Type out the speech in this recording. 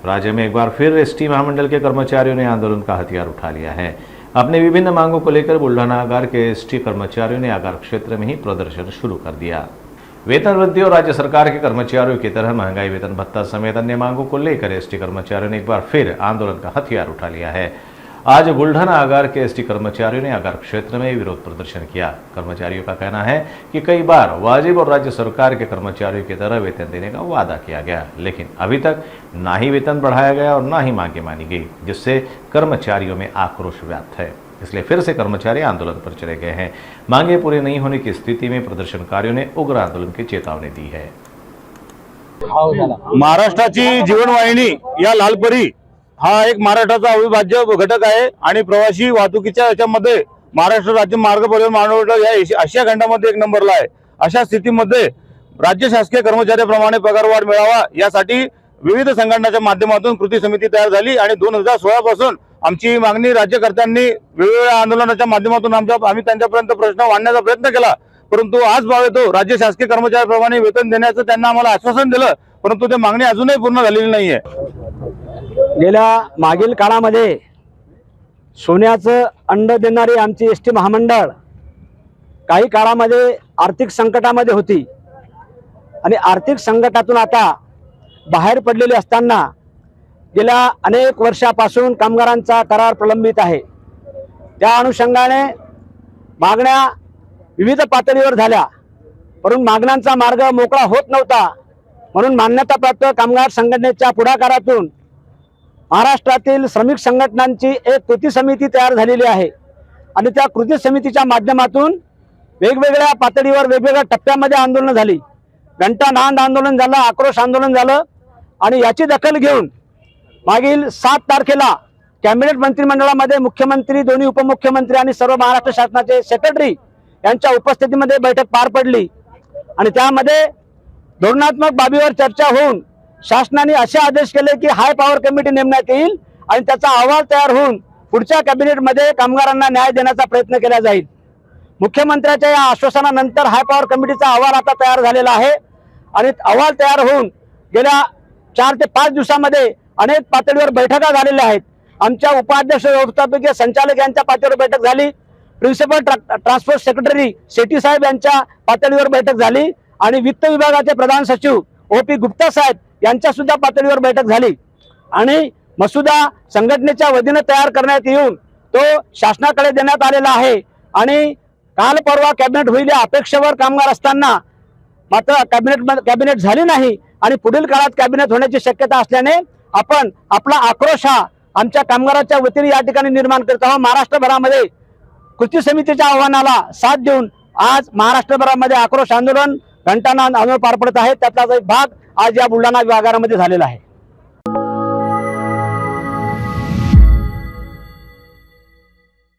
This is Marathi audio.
राज्य में एक बार फिर एसटी महामंडल के कर्मचारियों ने आंदोलन का हथियार उठा लिया है। अपनी विभिन्न मांगों को लेकर बुल्ढाना आगार के एसटी कर्मचारियों ने आगार क्षेत्र में ही प्रदर्शन शुरू कर दिया। वेतन वृद्धि और राज्य सरकार के कर्मचारियों की तरह महंगाई भत्ता भत्ता समेत अन्य मांगों को लेकर एसटी कर्मचारियों ने एक बार फिर आंदोलन का हथियार उठा लिया है। आज बुल्ढाना आगार के एसटी कर्मचारियों ने आगार क्षेत्र में विरोध प्रदर्शन किया। कर्मचारियों का कहना है कि कई बार वाजिब और राज्य सरकार के कर्मचारियों की तरह वेतन देने का वादा किया गया, लेकिन अभी तक ना ही वेतन बढ़ाया गया और ना ही मांगे मानी गई, जिससे कर्मचारियों में आक्रोश व्याप्त है। इसलिए फिर से कर्मचारी आंदोलन पर चले गए हैं। मांगे पूरी नहीं होने की स्थिति में प्रदर्शनकारियों ने उग्र आंदोलन की चेतावनी दी है। महाराष्ट्राची जीवनवाहिनी या लालपरी हा एक महाराष्ट्राचा अविभाज्य घटक आहे आणि प्रवासी वाहतुकीच्या याच्यामध्ये महाराष्ट्र राज्य मार्ग परिवहन महामंडळ या आशिया खंडामध्ये एक नंबरला आहे। अशा स्थितीमध्ये राज्य शासकीय कर्मचाऱ्याप्रमाणे पगारवाढ मिळावा यासाठी विविध संघटनांच्या माध्यमातून कृती समिती तयार झाली आणि 2016 पासून आमची मागणी राज्यकर्त्यांनी वेगवेगळ्या आंदोलनाच्या माध्यमातून आम्ही त्यांच्यापर्यंत प्रश्न मांडण्याचा प्रयत्न केला, परंतु आज भाव येतो राज्य शासकीय कर्मचाऱ्याप्रमाणे वेतन देण्याचं त्यांना आम्हाला आश्वासन दिलं, परंतु ते मागणी अजूनही पूर्ण झालेली नाहीये। गेल्या मागील काळामध्ये सोन्याचं अंड देणारी आमची एसटी महामंडळ काही काळामध्ये आर्थिक संकटामध्ये होती आणि आर्थिक संकटातून आता बाहेर पडलेली असताना गेल्या अनेक वर्षापासून कामगारांचा करार प्रलंबित आहे। त्या अनुषंगाने मागण्या विविध पातळीवर झाल्या, परंतु मागण्यांचा मार्ग मोकळा होत नव्हता। म्हणून मान्यताप्राप्त कामगार संघटनेच्या पुढाकारातून महाराष्ट्रातील श्रमिक संघटनांची एक कृती समिती तयार झालेली आहे आणि त्या कृती समितीच्या माध्यमातून वेगवेगळ्या पातळीवर वेगवेगळ्या टप्प्यामध्ये आंदोलन झाली। घंटा नांद आंदोलन झालं, आक्रोश आंदोलन झालं आणि याची दखल घेऊन मागील 7 तारखेला कॅबिनेट मंत्रिमंडळामध्ये मुख्यमंत्री, दोन्ही उपमुख्यमंत्री आणि सर्व महाराष्ट्र शासनाचे सेक्रेटरी यांच्या उपस्थितीमध्ये बैठक पार पडली आणि त्यामध्ये धोरणात्मक बाबीवर चर्चा होऊन शासनाने असे आदेश केले की हाय पॉवर कमिटी नेमण्यात येईल आणि त्याचा अहवाल तयार होऊन पुढच्या कॅबिनेटमध्ये कामगारांना न्याय देण्याचा प्रयत्न केला जाईल। मुख्यमंत्र्यांच्या या आश्वासनानंतर हाय पॉवर कमिटीचा अहवाल आता तयार झालेला आहे आणि अहवाल तयार होऊन गेल्या 4 ते 5 दिवसांमध्ये अनेक पातळीवर बैठका झालेल्या आहेत। आमच्या उपाध्यक्ष व्यवस्थापकीय संचालक यांच्या पातळीवर बैठक झाली, प्रिन्सिपल ट्रान्सपोर्ट सेक्रेटरी शेट्टी साहेब यांच्या पातळीवर बैठक झाली आणि वित्त विभागाचे प्रधान सचिव OP गुप्ता साहेब यांच्या सुद्धा पातळीवर बैठक झाली आणि मसुदा संघटनेच्या वतीने तयार करण्यात येऊन तो शासनाकडे देण्यात आलेला आहे आणि काल परवा कॅबिनेट होईल या अपेक्षेवर कामगार असताना मात्र कॅबिनेट झाली नाही आणि पुढील काळात कॅबिनेट होण्याची शक्यता असल्याने आपण आपला आक्रोश हा आमच्या कामगारांच्या वतीने या ठिकाणी निर्माण करत आहोत। महाराष्ट्रभरामध्ये कृती समितीच्या आव्हानाला साथ देऊन आज महाराष्ट्रभरामध्ये आक्रोश आंदोलन, घंटानाद आंदोलन पार पडत आहे। त्यातलाच एक भाग आज या बुलढाणा विभागामध्ये झालेला आहे।